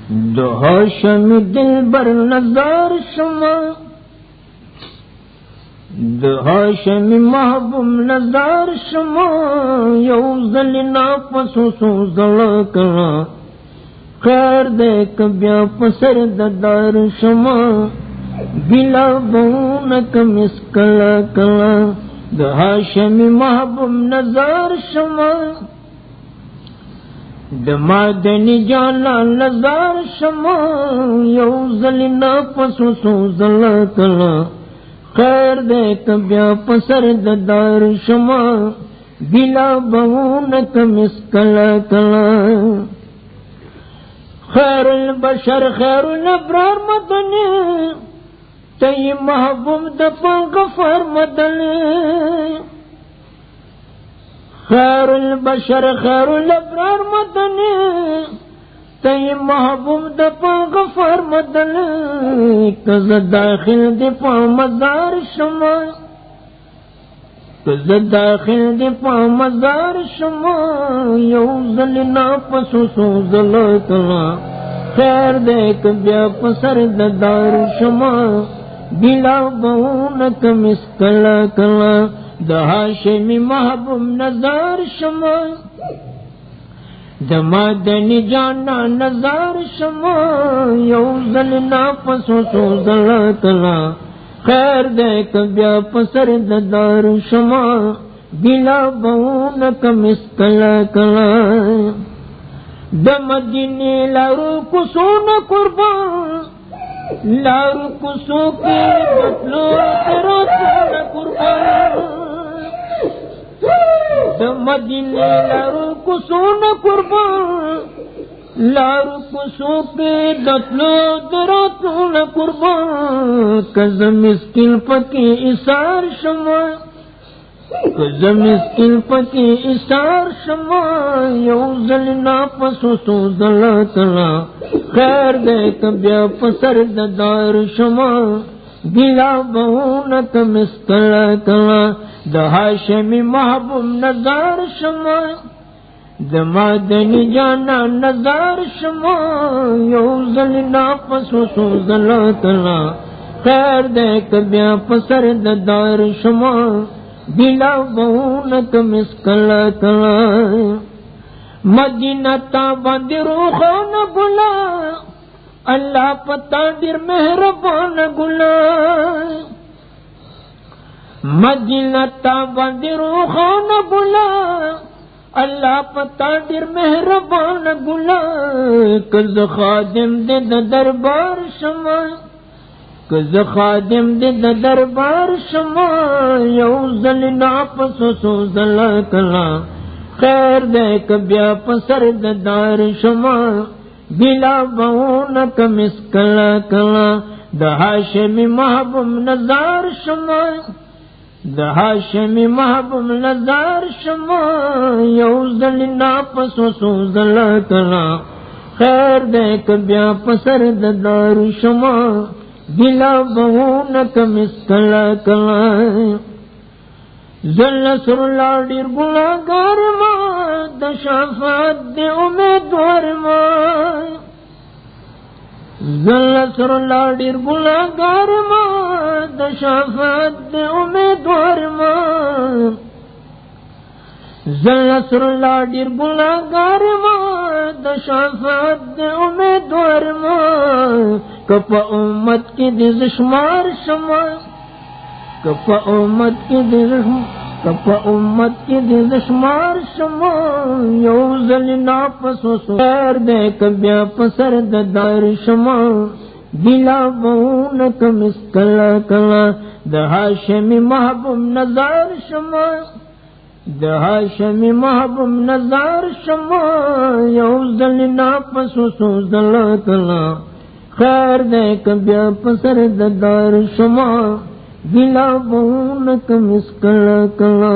د هاشم دلبر نظر شما د هاشم محبوب نظر شما یو ځل ناپسو سو زړه کړه خیر دې کبیا پسر د دار شما بلا بونه کمس کلا کلا د هاشم محبوب نظر شما د مدني جانا نظر شما یو ځل ناپسو سو زړه کړه خیر دے کبیا پسر ددار شما بلا بہون کمس کلا کلا خیر البشر خیر الابرار مدنی تی محبوب دپا غفار مدنی خیر البشر خیر الابرار مدنی تی محبوب دپا غفار مدل کز داخل دپا مزار شما کز داخل دپا مزار شما یو ځل ناپسو سو زړه کړه خیر دې کبیا پسر ددار شما بلا بونه کمس کلا کلا د هاشم محبوب نظر شما د مدني جانا نظر شما یو ځل ناپسو سو زړه کړه خیر دې کبیا پسر ددار شما بلا بونه کمس کلا کلا د مدینه لارو کوڅو نه قربان لارو کوڅو کې بدلو ترونه قربان د مدینه لارو کوڅو نه قربان لارو کوڅو کې دتلو دراتو نه قربان کز مسکین پکې ایثار شما کز مسکین پکې ایثار شما یو ځل ناپسو سو زړه کړه خیر دې کبیا پسر ددار شما بلا بہونه کمس کلا کلا د هاشم محبوب نظر شما د مدني جانا نظر شما یو ځل ناپسو سو زړه کړه خیر دې کبیا پسر ددار شما بلا بہونه کمس کلا کلا مدینہ تا باندې روخانه ګلا اللہ پتا ډیر مهربان ګلا مدینہ تا باندې روخانه ګلا اللہ پتا ډیر مهربان ګلا کز خادم دې د دربار شما کز خادم دې د دربار شما یو ځل ناپسو سو زړه کړه خیر دې کبیا پسر ددار شما بلا بہونه کمس کلا کلا د هاشم محبوب نظر شما د هاشم محبوب نظر شما یو ځل ناپسو سو زړه کړه خیر دې کبیا پسر ددار شما بلا بہونه کمس کلا کلا زل سر لاډیر ګناګار ما د شفاعت دې امیدوار ما زل سر لاډیر ګناګار ما د شفاعت دې امیدوار ما زل سر لاډیر ګناګار ما د شفاعت دې امیدوار ما کپ امت کې دې زشمار شما کپ امت کې دې زشمار شما یو ځل ناپسو سو خیر دې کبیا پسر ددار شما بلا بونه کمس کلا کلا د هاشم محبوب نظر شما د هاشم محبوب نظر شما یو ځل ناپسو سو زړه کړه خیر دې کبیا پسر ددار شما بلا بہونه کمس کلا کلا